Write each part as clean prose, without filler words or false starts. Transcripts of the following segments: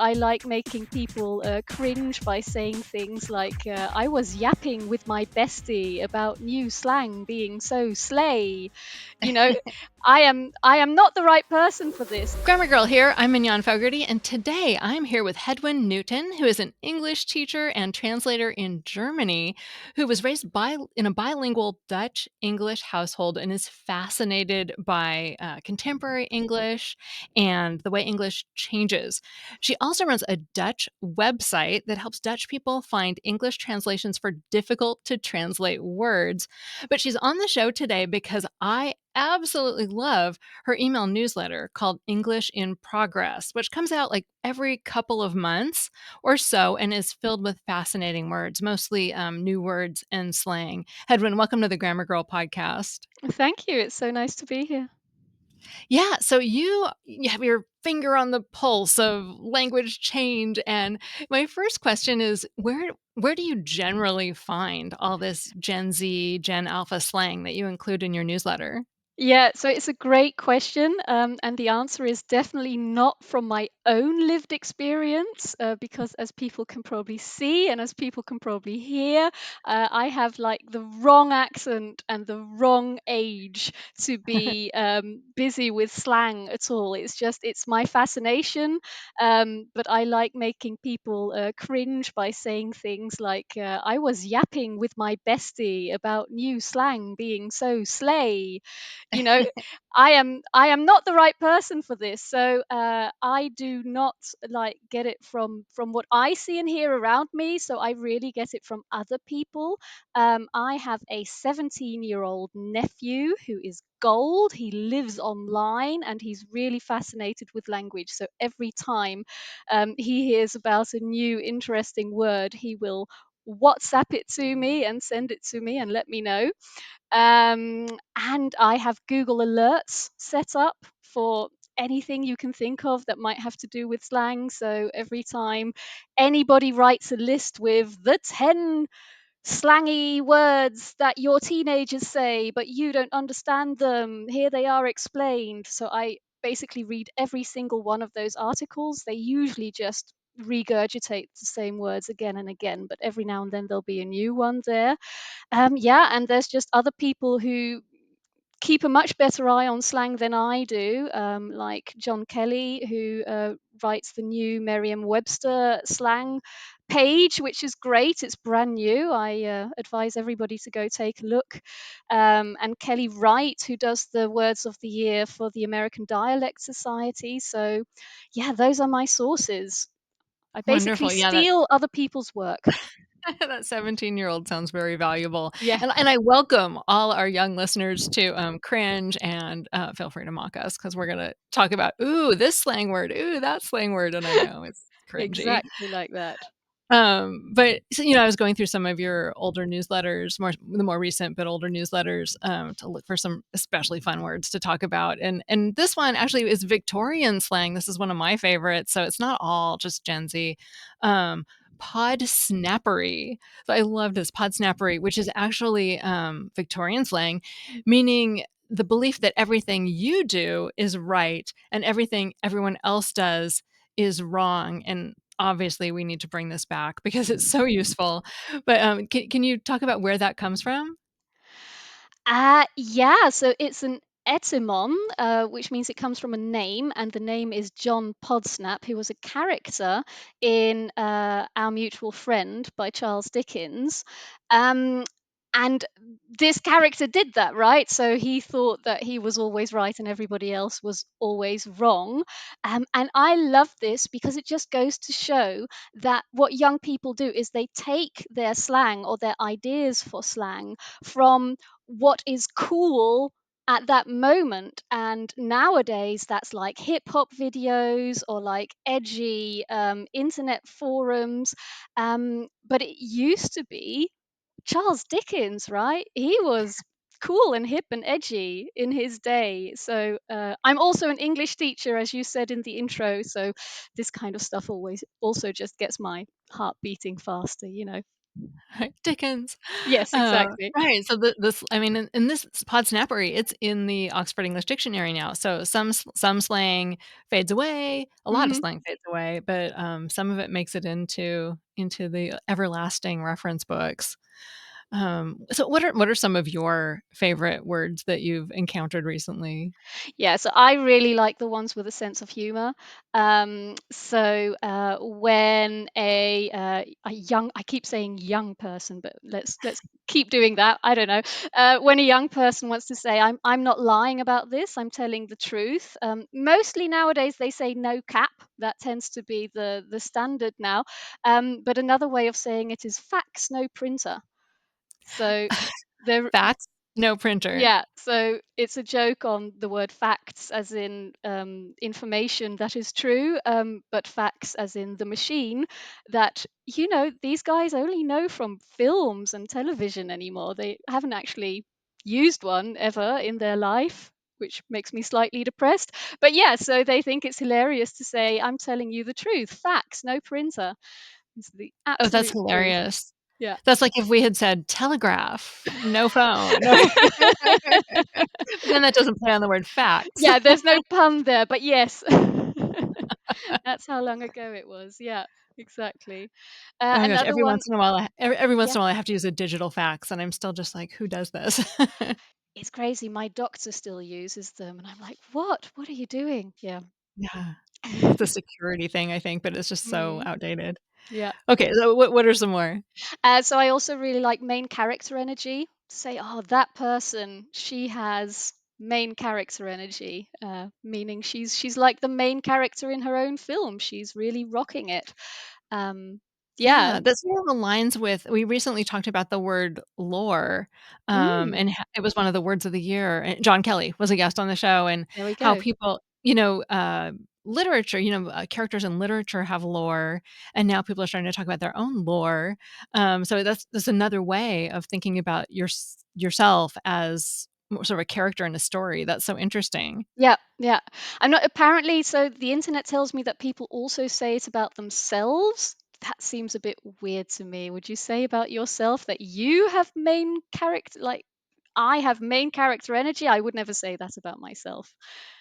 I like making people cringe by saying things like, I was yapping with my bestie about new slang being so slay. You know, I am not the right person for this. Grammar Girl here. I'm Mignon Fogarty, and today I'm here with Heddwen Newton, who is an English teacher and translator in Germany, who was raised in a bilingual Dutch-English household and is fascinated by contemporary English and the way English changes. She also runs a Dutch website that helps Dutch people find English translations for difficult to translate words. But she's on the show today because I absolutely love her email newsletter called English in Progress, which comes out like every couple of months or so and is filled with fascinating words, mostly new words and slang. Hedwin, welcome to the Grammar Girl podcast. Thank you. It's so nice to be here. Yeah, so you have your finger on the pulse of language change, and my first question is where do you generally find all this Gen Z, Gen Alpha slang that you include in your newsletter? Yeah, so it's a great question, and the answer is definitely not from my own lived experience, because as people can probably see and as people can probably hear, I have like the wrong accent and the wrong age to be busy with slang at all. It's my fascination, but I like making people cringe by saying things like, I was yapping with my bestie about new slang being so slay. you know I am not the right person for this, so I do not like get it from what I see and hear around me, so I really get it from other people. I have a 17-year-old nephew who is gold. He lives online and he's really fascinated with language, so every time he hears about a new interesting word, he will WhatsApp it to me and send it to me and let me know. And I have Google Alerts set up for anything you can think of that might have to do with slang. So every time anybody writes a list with the 10 slangy words that your teenagers say, but you don't understand them, here they are explained. So I basically read every single one of those articles. They usually just regurgitate the same words again and again, but every now and then there'll be a new one there. Yeah, and there's just other people who keep a much better eye on slang than I do, like John Kelly, who writes the new Merriam-Webster slang page, which is great. It's brand new. I advise everybody to go take a look. And Kelly Wright, who does the words of the year for the American Dialect Society. So, yeah, those are my sources. I basically Wonderful. Yeah, steal other people's work. that 17-year-old sounds very valuable. Yeah. And I welcome all our young listeners to cringe and feel free to mock us because we're going to talk about, ooh, this slang word, ooh, that slang word. And I know it's cringy. Exactly like that. But so, I was going through some of your older newsletters, the more recent but older newsletters, to look for some especially fun words to talk about. And this one actually is Victorian slang. This is one of my favorites. So it's not all just Gen Z. Pod snappery. So I love this pod snappery, which is actually Victorian slang, meaning the belief that everything you do is right and everything everyone else does is wrong. And obviously we need to bring this back because it's so useful. But can you talk about where that comes from? Yeah, so it's an etymon, which means it comes from a name, and the name is John Podsnap, who was a character in Our Mutual Friend by Charles Dickens. Um, and this character did that, right? So he thought that he was always right and everybody else was always wrong. And I love this because it just goes to show that what young people do is they take their slang or their ideas for slang from what is cool at that moment. And nowadays, that's like hip hop videos or like edgy internet forums. But it used to be Charles Dickens, right? He was cool and hip and edgy in his day. So I'm also an English teacher, as you said in the intro. So this kind of stuff always also just gets my heart beating faster. Right, Dickens. Yes, exactly. Right, so this I mean, in this Podsnappery, it's in the Oxford English Dictionary now, so some slang fades away, a lot of Mhm. slang fades away, but, some of it makes it into the everlasting reference books. So what are some of your favorite words that you've encountered recently? Yeah, so I really like the ones with a sense of humor. When a young, I keep saying young person, but let's keep doing that. I don't know. When a young person wants to say, I'm not lying about this. I'm telling the truth. Mostly nowadays they say no cap. That tends to be the standard now. But another way of saying it is facts, no printer. So there Facts, no printer. yeah, so it's a joke on the word facts, as in information that is true, but facts, as in the machine that, these guys only know from films and television anymore. They haven't actually used one ever in their life, which makes me slightly depressed. But yeah, so they think it's hilarious to say, I'm telling you the truth, facts, no printer. It's the Oh, that's absolute truth. hilarious. Yeah. That's like if we had said telegraph, no phone. But then that doesn't play on the word facts. Yeah, there's no pun there, but yes. That's how long ago it was. Yeah, exactly. Oh my gosh, Another one, every once yeah, in a while I have to use a digital fax, and I'm still just like, "Who does this?" it's crazy. My doctor still uses them, and I'm like, "What? What are you doing?" Yeah. Yeah. It's a security thing, I think, but it's just so Mm, outdated. yeah. Okay, so what are some more? So I also really like main character energy. To say, "Oh, that person, she has main character energy," meaning she's like the main character in her own film. She's really rocking it. Um, yeah. Yeah, that sort of aligns with we recently talked about the word lore, Mm, and ho it was one of the words of the year, and John Kelly was a guest on the show, and there we how go. people literature, characters in literature have lore, and now people are starting to talk about their own lore, so that's another way of thinking about yourself as more sort of a character in a story, that's so interesting. Yeah, yeah. I'm not apparently so the internet tells me that people also say it about themselves. That seems a bit weird to me. Would you say about yourself that you have main character like I have main character energy? I would never say that about myself.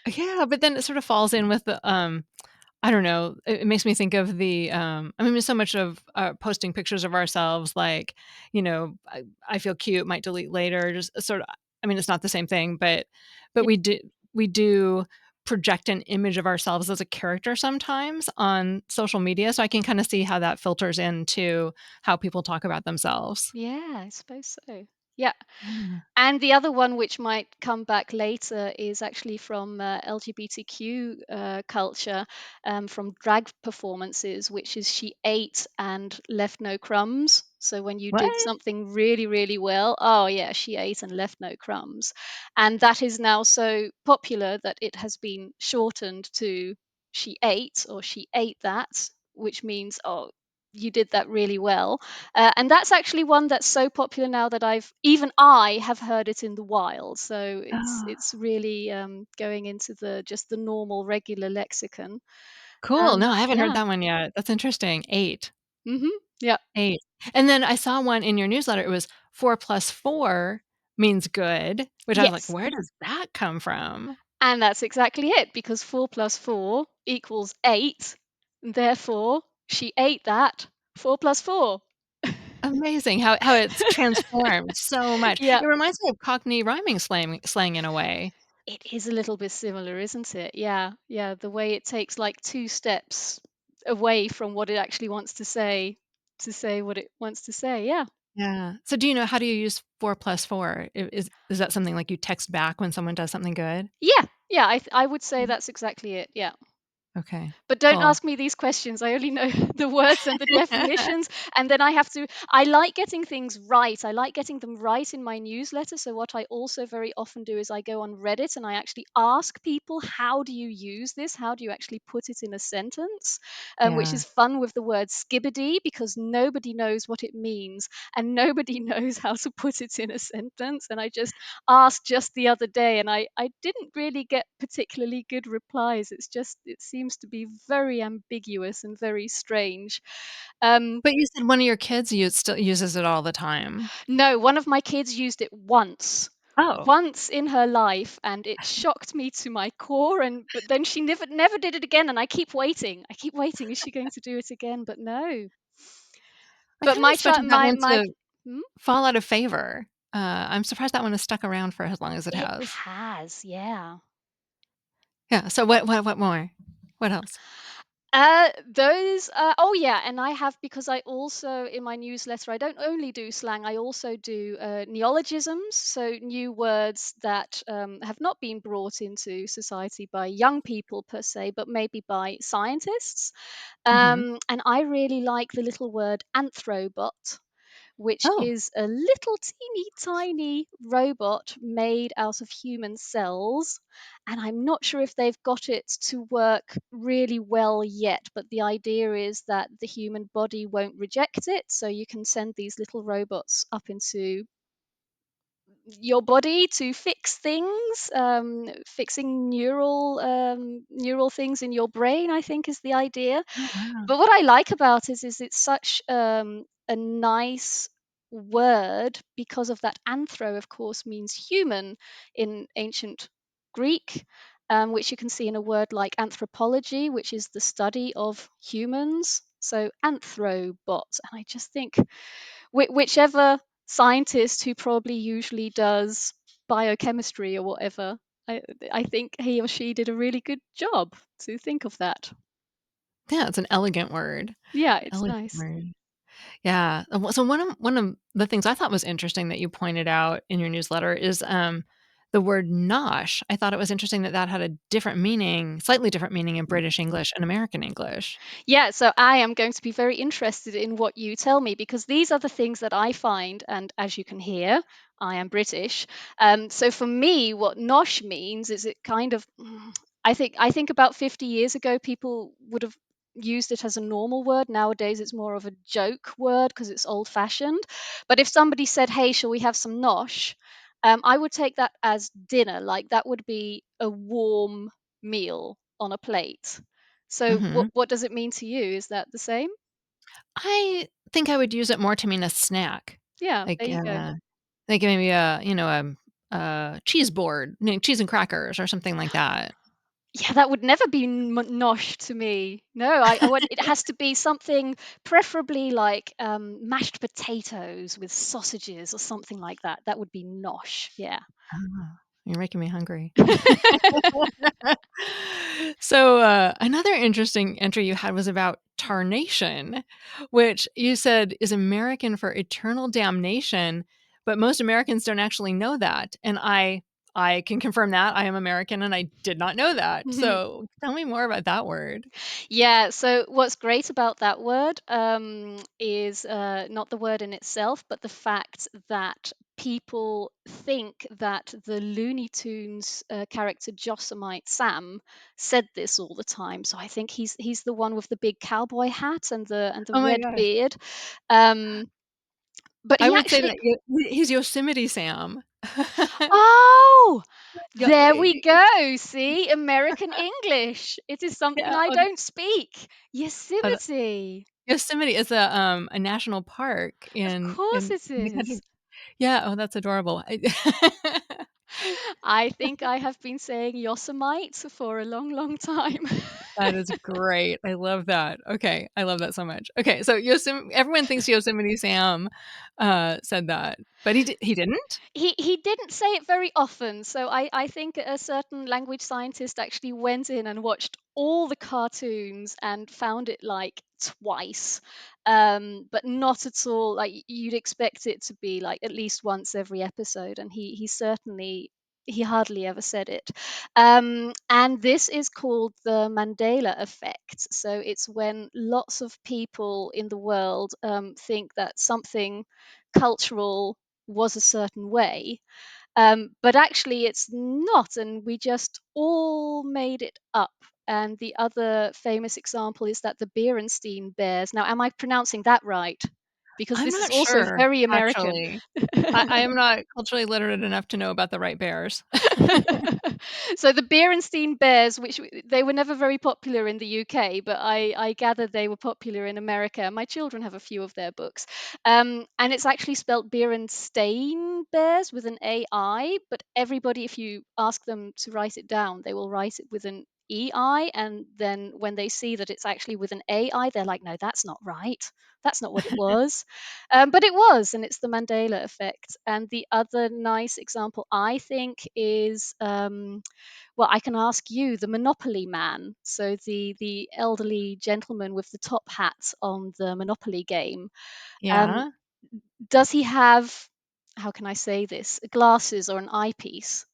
Yeah, but then it sort of falls in with the, I don't know, it makes me think of I mean, there's so much of, posting pictures of ourselves, like, I feel cute, might delete later, just sort of I mean, it's not the same thing, but Yeah, we do project an image of ourselves as a character sometimes on social media, so I can kinda see how that filters into how people talk about themselves. yeah, I suppose so. Yeah. Yeah. And the other one, which might come back later, is actually from LGBTQ culture, from drag performances, which is she ate and left no crumbs. So when you did What? something really, really well, oh yeah, she ate and left no crumbs. And that is now so popular that it has been shortened to she ate or she ate that, which means, oh, you did that really well. And that's actually one that's so popular now that I have heard it in the wild. So it's Oh, it's really going into the just the normal regular lexicon. cool. No, I haven't heard Yeah. that one yet. That's interesting. 8. Hmm. Yeah. 8. And then I saw one in your newsletter, it was 4 plus 4 means good, which I was like, Yes. "Where does that come from?" And that's exactly it because 4 plus 4 equals 8. Therefore, she ate that 4 plus 4. Amazing how it's transformed so much. Yeah. It reminds me of Cockney rhyming slang in a way. It is a little bit similar, isn't it? Yeah, yeah. The way it takes like two steps away from what it actually wants to say what it wants to say. Yeah. Yeah. So do you know how do you use 4 plus 4? Is that something like you text back when someone does something good? Yeah. Yeah. I would say Mm. that's exactly it. Yeah. Okay, But don't cool. ask me these questions. I only know the words and the definitions. And then I like getting things right. I like getting them right in my newsletter. So, what I also very often do is I go on Reddit and I actually ask people, how do you use this? How do you actually put it in a sentence? Which Yeah. is fun with the word skibbity because nobody knows what it means and nobody knows how to put it in a sentence. And I just asked just the other day and I didn't really get particularly good replies. It seems to be very ambiguous and very strange. Um, But you said one of your kids still uses it all the time. no, one of my kids used it Oh. once in her life, and it shocked me to my core. And but then she never did it again, and I keep waiting. I keep waiting. Is she going to do it again? But no. I But kinda my child, expected that one my to hmm? fall out of favor. I'm surprised that one has stuck around for as long as it It has. has, yeah. Yeah, so what more? What else? Those, oh yeah, and I have, because I also in my newsletter I don't only do slang, I also do neologisms, so new words that have not been brought into society by young people per se, but maybe by scientists. Mhm. And I really like the little word anthrobot, which Oh, is a little teeny tiny robot made out of human cells. And I'm not sure if they've got it to work really well yet, but the idea is that the human body won't reject it. So you can send these little robots up into your body to fix things, fixing neural things in your brain, I think is the idea. oh, wow. But what I like about it is it's such a nice word, because of that. Anthro, of course, means human in ancient Greek, which you can see in a word like anthropology, which is the study of humans. So anthrobot, and I just think whichever scientist who probably usually does biochemistry or whatever, I, I think he or she did a really good job to think of that. Yeah, it's an elegant word. Yeah, it's Elegant nice. word. Yeah, so one of the things I thought was interesting that you pointed out in your newsletter is, the word "nosh." I thought it was interesting that that had a different meaning slightly different meaning in British English and American English. Yeah, so I am going to be very interested in what you tell me, because these are the things that I find, and as you can hear, I am British. So for me, what nosh means is it kind of, I think about 50 years ago, people would have used it as a normal word. Nowadays, it's more of a joke word because it's old-fashioned. But if somebody said, "Hey, shall we have some nosh?" I would take that as dinner. Like that would be a warm meal on a plate. So Mhm. what does it mean to you? Is that the same? I think I would use it more to mean a snack, Yeah, like, there you go. like maybe a cheese board, cheese and crackers or something like that. Yeah, that would never be nosh to me. No, I want it has to be something, preferably like mashed potatoes with sausages or something like that. That would be nosh. Yeah. Oh, you're making me hungry. So, another interesting entry you had was about tarnation, which you said is American for eternal damnation, but most Americans don't actually know that, and I can confirm that. I am American, and I did not know that. So, tell me more about that word. Yeah, so what's great about that word is not the word in itself, but the fact that people think that the Looney Tunes character Yosemite Sam said this all the time. So I think he's the one with the big cowboy hat and the Oh my red gosh. beard. Um, but I he would say actually, that he's Yosemite Sam. oh, Yeah, there we go. See, American English. It is something yeah, I oh, don't speak. oh, Yosemite. Yosemite is a national park Of course in it the is. country. Yeah, oh, that's adorable. I I think I have been saying Yosemite for a long, long time. That is great. I love that. Okay, I love that so much. Okay, so everyone thinks Yosemite Sam, said that, but he didn't? He didn't say it very often, so I think a certain language scientist actually went in and watched all the cartoons and found it like twice, but not at all like you'd expect it to be like at least once every episode, and he certainly, he hardly ever said it. And this is called the Mandela Effect. So it's when lots of people in the world think that something cultural was a certain way, but actually it's not, and we just all made it up. And the other famous example is that the Berenstein Bears. Now, am I pronouncing that right? because I'm this is not also sure, very American. actually. I am not culturally literate enough to know about the right bears. So the Berenstein Bears, which they were never very popular in the UK, but I gather they were popular in America. My children have a few of their books, and it's actually spelt Berenstain Bears with an AI. But everybody, if you ask them to write it down, they will write it with an EI, and then when they see that it's actually with an AI, they're like, no, that's not right. That's not what it was. But it was, and it's the Mandela effect. And the other nice example, I think, is well, I can ask you, the Monopoly Man. So the elderly gentleman with the top hat on the Monopoly game. Um, Yeah. does he have, how can I say this, glasses or an eyepiece?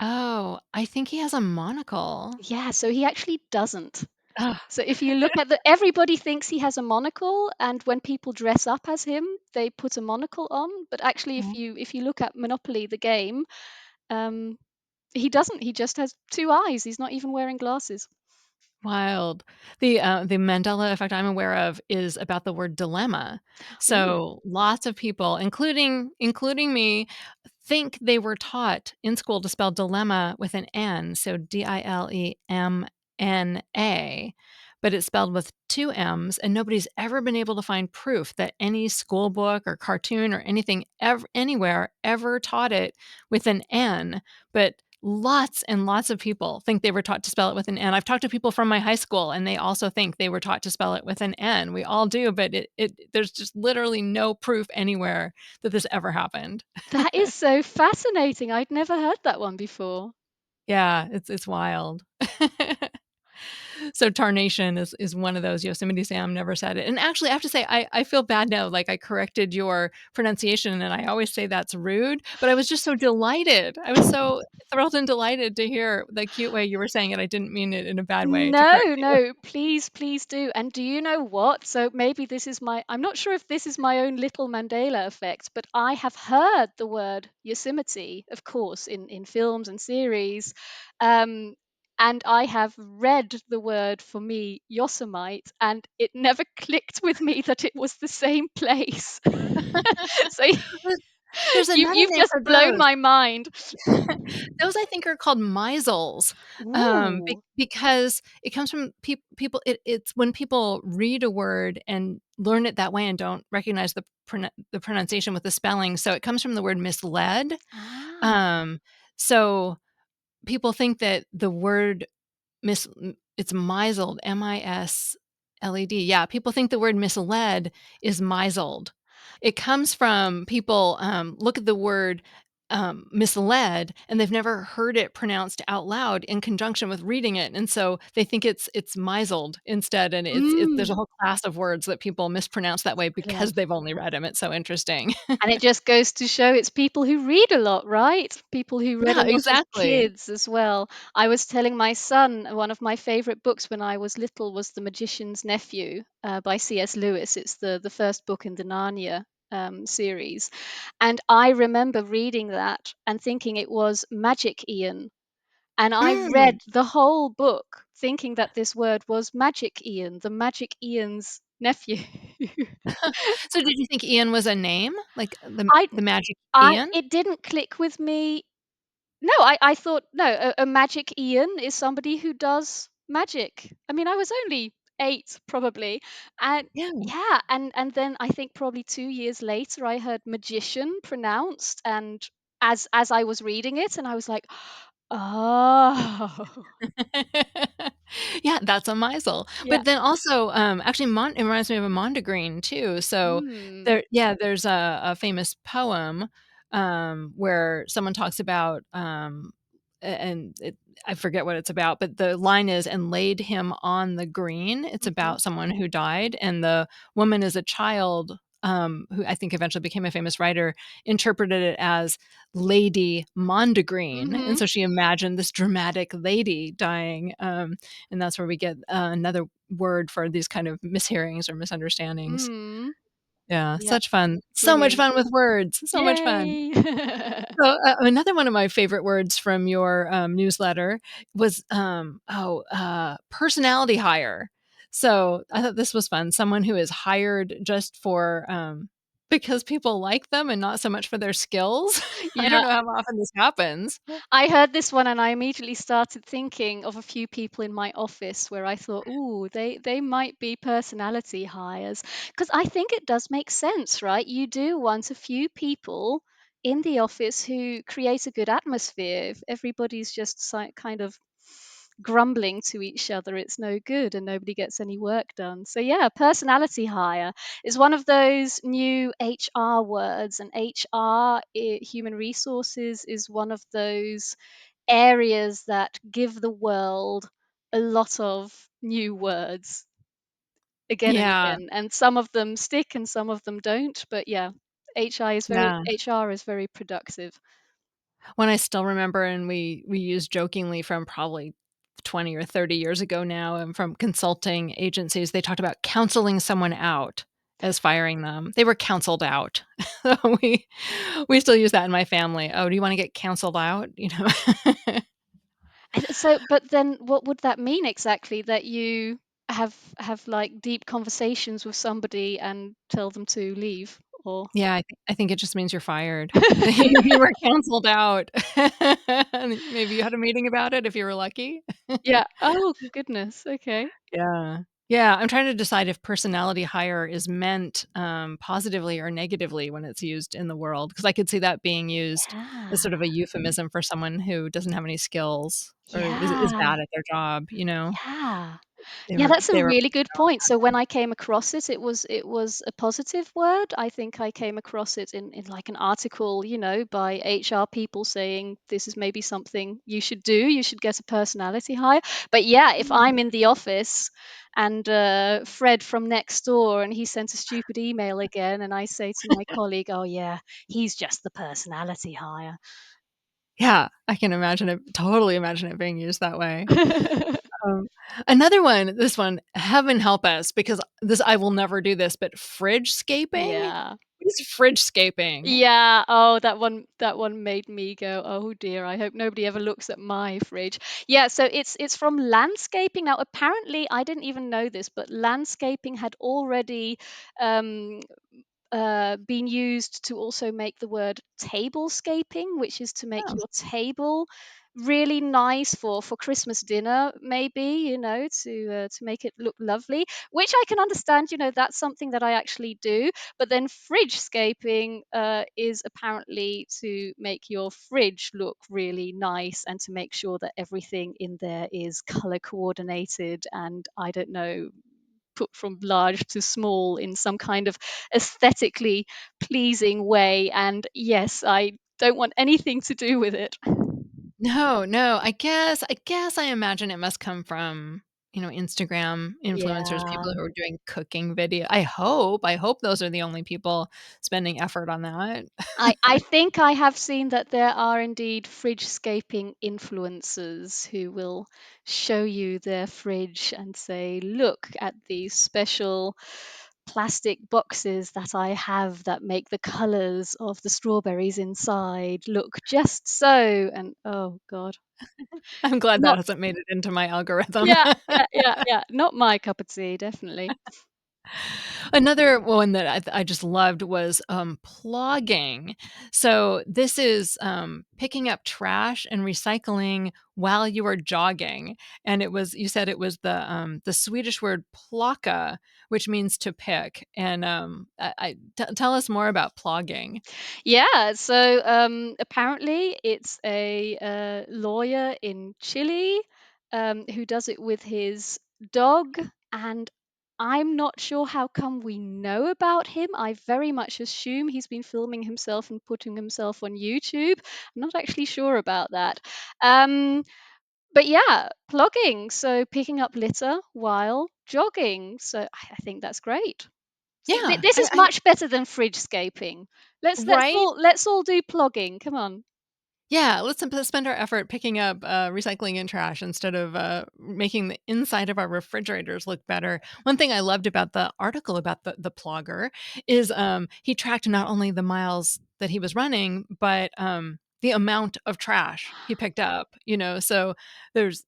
Oh, I think he has a monocle. Yeah, so he actually doesn't. Ugh. So if you look at the, everybody thinks he has a monocle, and when people dress up as him, they put a monocle on. But actually, if you look at Monopoly the game, um, he doesn't. He just has two eyes. He's not even wearing glasses. Wild. The Mandela effect I'm aware of is about the word dilemma. Ooh. So, lots of people, including me, think they were taught in school to spell dilemma with an N, so Dilemna, but it's spelled with 2 M's, and nobody's ever been able to find proof that any school book or cartoon or anything anywhere ever taught it with an N, but lots and lots of people think they were taught to spell it with an N. I've talked to people from my high school, and they also think they were taught to spell it with an N. We all do, but it there's just literally no proof anywhere that this ever happened. That is so fascinating. I'd never heard that one before. Yeah, it's wild. So tarnation is one of those. Yosemite Sam never said it. And actually, I have to say, I feel bad now, like, I corrected your pronunciation, and I always say that's rude, but I was just so delighted. I was so thrilled and delighted to hear the cute way you were saying it. I didn't mean it in a bad way to No, correct you. no, please, please do. And do you know what? So maybe this is my, I'm not sure if this is my own little Mandela effect, but I have heard the word Yosemite, of course, in films and series. Um, and I have read the word for me, Yosemite, and it never clicked with me that it was the same place. So There's there's another you've name just for blown those. my mind. Those I think are called meisles, Ooh. because it comes from people. It's when people read a word and learn it that way and don't recognize the pronunciation with the spelling. So it comes from the word misled. Ah. Um, so people think that the word it's misled, misled. Yeah, people think the word misled is misled. It comes from people, look at the word, misled, and they've never heard it pronounced out loud in conjunction with reading it, and so they think it's misled instead, and there's a Mm. whole class of words that people mispronounce that way because Brilliant. they've only read them. It's so interesting. And it just goes to show it's people who read a lot, right? People who read a Yeah, lot as exactly. kids as well. I was telling my son one of my favorite books when I was little was The Magician's Nephew by C.S. Lewis. It's the first book in the Narnia series. And I remember reading that and thinking it was Magic Ian. And I read Mm. the whole book thinking that this word was Magic Ian, the Magic Ian's nephew. So did you think Ian was a name? Like I the magic I Ian? it didn't click with me. No, I thought, no, a magic Ian is somebody who does magic. I mean, I was only 8 probably, and Yeah. yeah, and then I think probably 2 years later, I heard magician pronounced, and as I was reading it, and I was like, "Oh." Yeah, that's a misel. Yeah. But then also, actually, it reminds me of a mondegreen too. So Mm. there's a famous poem, where someone talks about, and I forget what it's about, but the line is, "And laid him on the green." It's Mhm. about someone who died, and the woman is a child, who I think eventually became a famous writer, interpreted it as Lady Mondegreen, and Mhm. so she imagined this dramatic lady dying, and that's where we get, another word for these kind of mishearings or misunderstandings. Mhm. Yeah, Yeah, such fun. So much brilliant. fun with words, so much fun. Yay. So, another one of my favorite words from your, newsletter was, personality hire. So, I thought this was fun. Someone who is hired just for, because people like them and not so much for their skills? I don't Yeah, know how often this happens. I heard this one and I immediately started thinking of a few people in my office where I thought, "Ooh, they might be personality hires." Because I think it does make sense, right? You do want a few people in the office who create a good atmosphere. If everybody's just kind of grumbling to each other, it's no good and nobody gets any work done. So yeah, personality hire is one of those new HR words, and HR, human resources, is one of those areas that give the world a lot of new words again and Yeah, again, and some of them stick and some of them don't. But yeah, yeah. HR is very productive. When I still remember, and we use jokingly from probably 20 or 30 years ago now, and from consulting agencies, they talked about counseling someone out as firing them. They were counseled out. We we still use that in my family. "Oh, do you wanna get canceled out?" You know? And so, but then what would that mean exactly? That you have like deep conversations with somebody and tell them to leave, or Yeah, I think it just means you're fired. You were canceled out. And maybe you had a meeting about it if you were lucky. yeah. Oh goodness. Okay. Yeah. Yeah, I'm trying to decide if personality hire is meant, positively or negatively when it's used in the world, because I could see that being used as Yeah. sort of a euphemism for someone who doesn't have any skills or is Yeah. bad at their job, you know? Yeah. They Yeah, were that's a they were really good point. So when I came across it, it was a positive word. I think I came across it in like an article, by HR people saying this is maybe something you should do. You should get a personality hire. But yeah, if I'm in the office and Fred from next door and he sent a stupid email again, and I say to my colleague, "Oh yeah, he's just the personality hire." Yeah, I can imagine it totally imagine it being used that way. Um, Another one, this one, heaven help us, because this I will never do this, but fridgescaping? Yeah. What is fridgescaping? Yeah, oh, that one made me go, "Oh dear, I hope nobody ever looks at my fridge." Yeah, so it's from landscaping. Now, apparently, I didn't even know this, but landscaping had already um, been used to also make the word tablescaping, which is to make Oh, your table really nice for Christmas dinner, maybe, to make it look lovely. Which I can understand, that's something that I actually do. But then fridgescaping is apparently to make your fridge look really nice and to make sure that everything in there is color coordinated and, I don't know, put from large to small in some kind of aesthetically pleasing way. And yes, I don't want anything to do with it. no, no, I guess I imagine it must come from, Instagram influencers, Yeah. people who are doing cooking video I hope those are the only people spending effort on that. I think I have seen that there are indeed fridgescaping influencers who will show you their fridge and say, "Look at these special plastic boxes that I have that make the colors of the strawberries inside look just so." And oh God, I'm glad that not, hasn't made it into my algorithm. yeah, yeah, yeah, yeah, not my cup of tea, definitely. Another one that I just loved was, plogging. So, this is, picking up trash and recycling while you are jogging, and you said it was the Swedish word plocka, which means to pick, and, tell us more about plogging. Yeah, so apparently it's a lawyer in Chile who does it with his dog, and I'm not sure how come we know about him. I very much assume he's been filming himself and putting himself on YouTube. I'm not actually sure about that. Um, but yeah, plogging, so picking up litter while jogging. So I think that's great. See, Yeah, this is I much better than fridgescaping. Let's right? all do plogging. Come on. Yeah, let's spend our effort picking up, recycling and trash instead of, making the inside of our refrigerators look better. One thing I loved about the article about the plogger is, he tracked not only the miles that he was running, but, the amount of trash he picked up, so there's,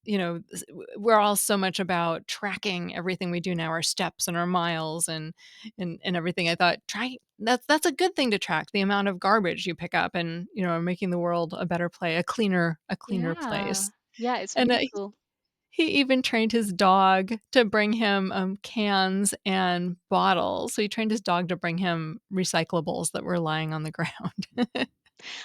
we're all so much about tracking everything we do now, our steps and our miles and everything. I thought, try that's a good thing to track the amount of garbage you pick up and, making the world a better place, a cleaner Yeah. place. Yeah, it's And beautiful. he even trained his dog to bring him, cans and bottles. So he trained his dog to bring him recyclables that were lying on the ground.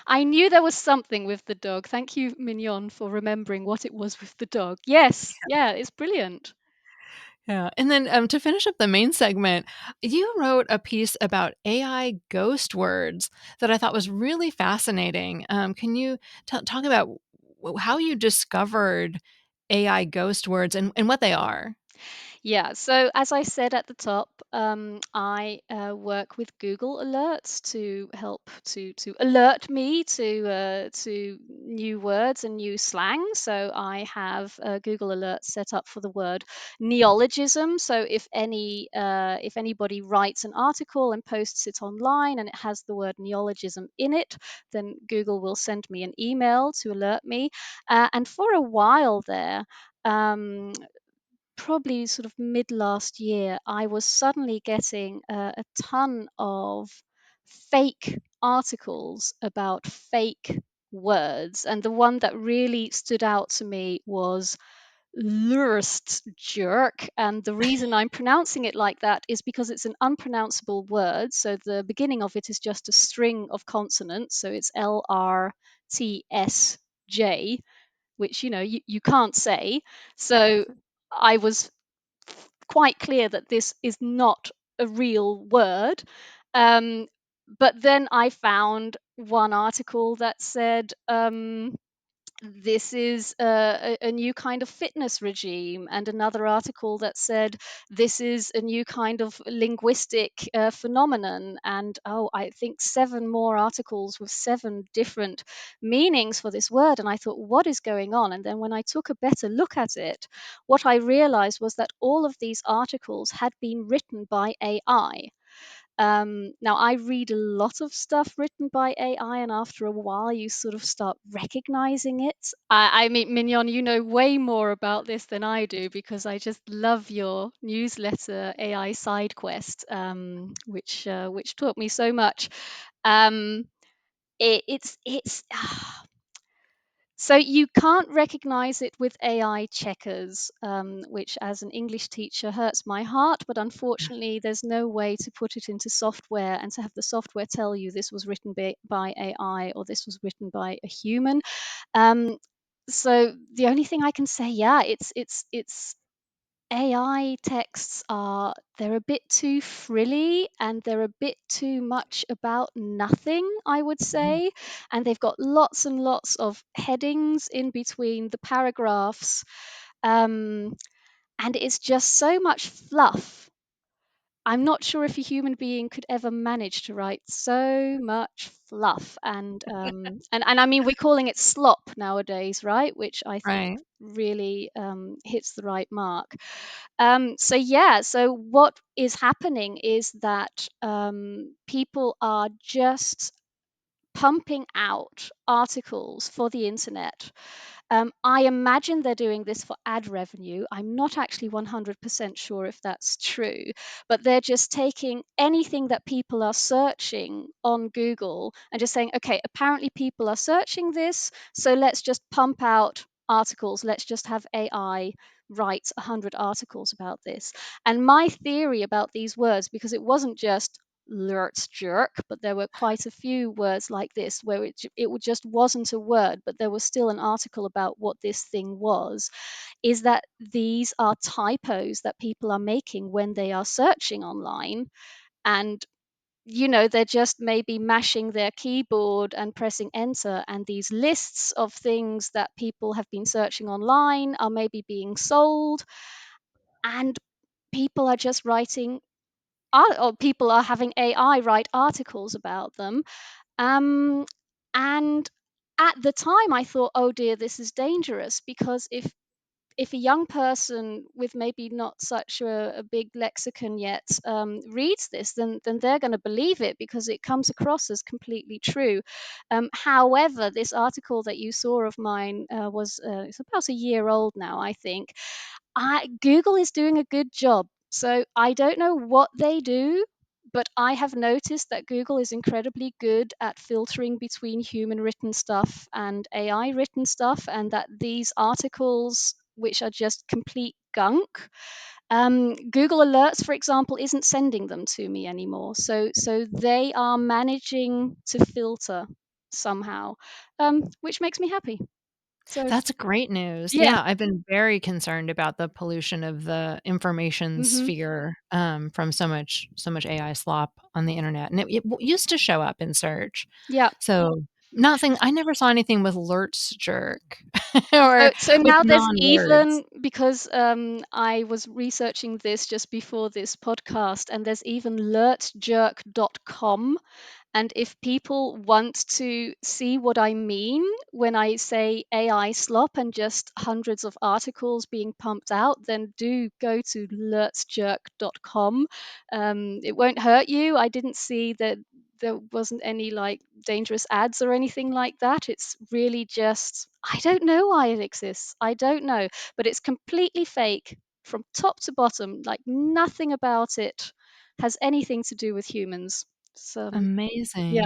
I knew there was something with the dog. Thank you, Mignon, for remembering what it was with the dog. Yes, yeah, it's brilliant. Yeah, and then, to finish up the main segment, you wrote a piece about AI ghost words that I thought was really fascinating. Can you talk about how you discovered AI ghost words and what they are? Yeah, so as I said at the top, I work with Google Alerts to help to alert me to new words and new slang. So I have Google Alerts set up for the word neologism. So if anybody writes an article and posts it online and it has the word neologism in it, then Google will send me an email to alert me. And for a while there. Probably sort of mid last year, I was suddenly getting a ton of fake articles about fake words. And the one that really stood out to me was lrtsjerk. And the reason I'm pronouncing it like that is because it's an unpronounceable word. So the beginning of it is just a string of consonants. So it's LRTSJ, which you can't say. So I was quite clear that this is not a real word. Um, but then I found one article that said this is a new kind of fitness regime, and another article that said this is a new kind of linguistic phenomenon. And oh, I think seven more articles with seven different meanings for this word. And I thought, what is going on? And then when I took a better look at it, what I realized was that all of these articles had been written by AI. Now, I read a lot of stuff written by AI, and after a while, you sort of start recognizing it. I mean, Mignon, you know way more about this than I do because I just love your newsletter, AI Side Quest, which taught me so much. Um, it's So you can't recognize it with AI checkers, which as an English teacher hurts my heart, but unfortunately there's no way to put it into software and to have the software tell you this was written by AI or this was written by a human. Um, so the only thing I can say, yeah, it's AI texts are they're a bit too frilly and they're a bit too much about nothing, I would Mhm. say. And they've got lots and lots of headings in between the paragraphs. Um, and it's just so much fluff. I'm not sure if a human being could ever manage to write so much fluff. And I mean, we're calling it slop nowadays, right? Which I think Right. really hits the right mark. So yeah, so what is happening is that people are just pumping out articles for the internet. I imagine they're doing this for ad revenue. I'm not actually 100% sure if that's true, but they're just taking anything that people are searching on Google and just saying, okay, apparently people are searching this, so let's just pump out articles. Let's just have AI write 100 articles about this. And my theory about these words, because it wasn't just jerk, but there were quite a few words like this where just wasn't a word, but there was still an article about what this thing was, is that these are typos that people are making when they are searching online. And they're just maybe mashing their keyboard and pressing enter, and these lists of things that people have been searching online are maybe being sold, and people are just writing or people are having AI write articles about them. Um, and at the time, I thought, oh dear, this is dangerous because if a young person with maybe not such a big lexicon yet reads this, then they're going to believe it because it comes across as completely true. However, this article that you saw of mine was it's about a year old now, I think. Google is doing a good job. So I don't know what they do, but I have noticed that Google is incredibly good at filtering between human written stuff and AI written stuff, and that these articles, which are just complete gunk, Google Alerts, for example, isn't sending them to me anymore. So they are managing to filter somehow, which makes me happy. So That's great news. yeah. Yeah, I've been very concerned about the pollution of the information Hmm. sphere, from so much AI slop on the internet, and it used to show up in search. Yeah. So, nothing I never saw anything with lrtsjerk So, or so with now there's non-words. even, because I was researching this just before this podcast, and there's even lrtsjerk.com. And if people want to see what I mean when I say AI slop and just hundreds of articles being pumped out, then do go to lrtsjerk.com. It won't hurt you. I didn't see that there wasn't any like dangerous ads or anything like that. It's really just, I don't know why it exists. I don't know, but it's completely fake from top to bottom. Like nothing about it has anything to do with humans. So, yeah. Amazing.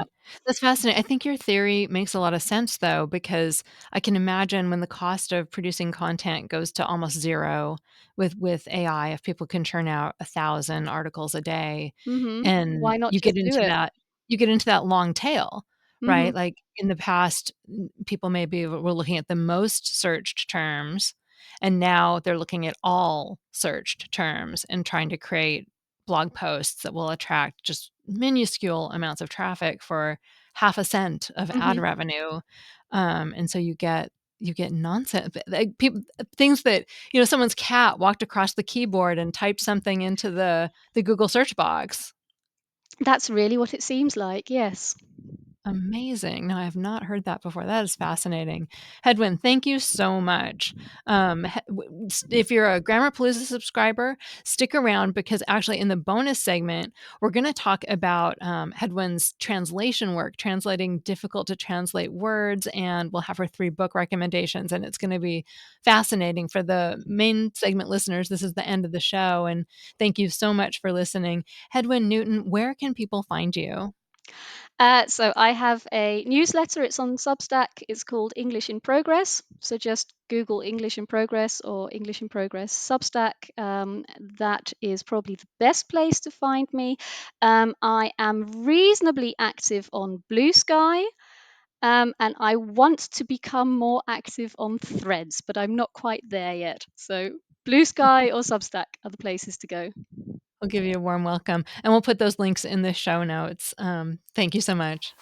That's fascinating. I think your theory makes a lot of sense, though, because I can imagine when the cost of producing content goes to almost 0 with AI, if people can churn out 1,000 articles a day, Mhm. and Why not just do it? you get into that long tail, right? Mhm. Like, in the past, people maybe were looking at the most searched terms, and now they're looking at all searched terms and trying to create blog posts that will attract just minuscule amounts of traffic for half a cent of ad Mhm. revenue, and so you get nonsense, like, things that, someone's cat walked across the keyboard and typed something into the Google search box. That's really what it seems like, yes. Amazing. No, I have not heard that before. That is fascinating. Headwind, thank you so much. If you're a Grammarpalooza subscriber, stick around because actually in the bonus segment, we're going to talk about Headwind's translation work, translating difficult to translate words, and we'll have her 3 book recommendations. And it's going to be fascinating for the main segment listeners. This is the end of the show. And thank you so much for listening. Headwind Newton, where can people find you? So I have a newsletter. It's on Substack. It's called English in Progress. So just Google English in Progress or English in Progress Substack. That is probably the best place to find me. I am reasonably active on Blue Sky. And I want to become more active on Threads, but I'm not quite there yet. So Blue Sky or Substack are the places to go. We'll give you a warm welcome, and we'll put those links in the show notes. Thank you so much.